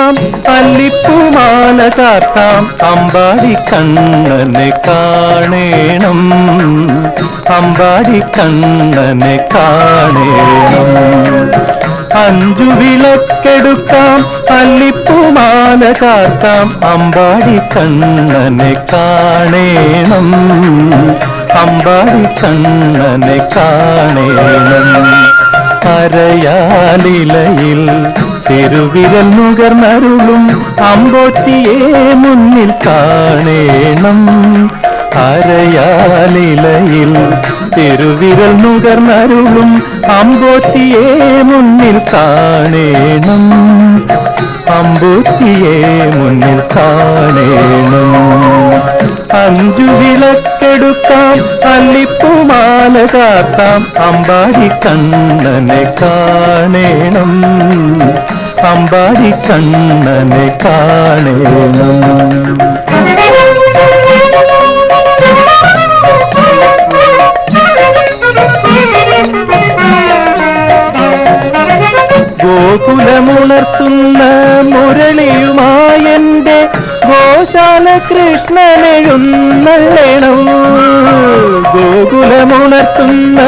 കെടുക്കാം അല്ലിപ്പൂമാല ചാർത്താം അമ്പാടി കണ്ണനെ കാണേണം അമ്പാടി കണ്ണനെ കാണേണം അഞ്ചു വിളക്കെടുക്കാം അല്ലിപ്പൂമാല ചാർത്താം അമ്പാടി കണ്ണനെ കാണേണം അമ്പാടി കണ്ണനെ കാണേണം അരയാലിലയിൽ തിരുവിരൽ നുകർന്നരുളും അമ്പോറ്റിയെ മുന്നിൽ കാണേണം അരയാലിലയിൽ തിരുവിരൽ നുകർന്നരുളും അമ്പോറ്റിയെ മുന്നിൽ കാണേണം അമ്പോറ്റിയെ മുന്നിൽ കാണേണം അഞ്ചു വിളക്കെടുക്കാം അല്ലിപ്പൂമാല ചാർത്താം അമ്പാടി കണ്ണനെ കാണേണം അമ്പാടി കണ്ണനെ കാണേണം ഗോകുലമുണർത്തുന്ന മുരളിയുമായെന്റെ ഗോശാല കൃഷ്ണനെഴുന്നള്ളണം ഗോകുലമുണർത്തുന്ന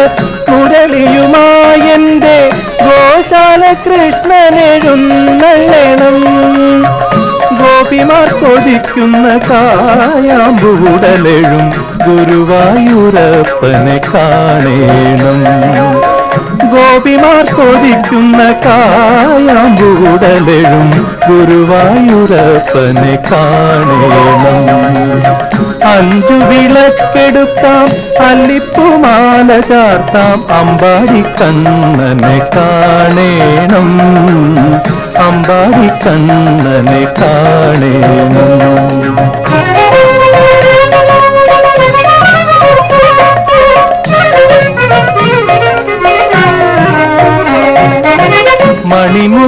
മുരളിയുമായെന്റെ ഗോശാല കൃഷ്ണനെഴുന്നള്ളണം ഗോപിമാർ കൊതിക്കുന്ന കായാമ്പൂടലെഴും ഗുരുവായൂരപ്പനെ കാണേണം ഗോപിമാർ കൊതിക്കുന്ന കായാമ്പൂടലെഴും ഗുരുവായൂരപ്പനെ കാണേണം അഞ്ചു വിളക്കെടുക്കാം അല്ലിപ്പൂമാല ചാർത്താം അമ്പാടി കണ്ണനെ കാണേണം അമ്പാടി കണ്ണനെ കാണേണം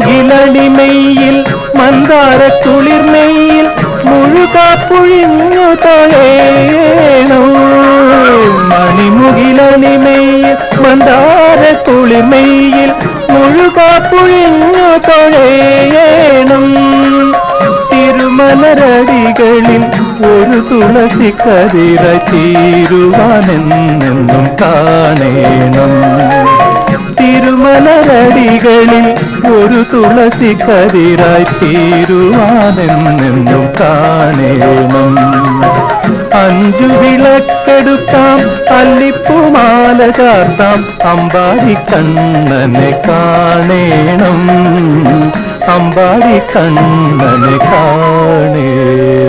മണിമുകിലടിമയിൽ മന്ദാര കുളിർമയിൽ മുഴുകാപ്പുഴിഞ്ഞു തൊഴേണം മണിമുകിലടിമയിൽ മന്ദാര കുളിർമയിൽ മുഴുകാപ്പുഴിഞ്ഞു തൊഴേണം തിരുമലരടികളിൽ ഒരു തുളസി കതിര തീരുവാനെന്നെന്നും കാണേണം തിരുമലരടികളിൽ ഒരു തുളസി കതിരായി തീരുവാനെന്നെന്നും കാണേണം അഞ്ചു വിളക്കെടുക്കാം അല്ലിപ്പൂമാല ചാർത്താം അമ്പാടി കണ്ണനെ കാണേണം അമ്പാടി കണ്ണനെ കാണേണം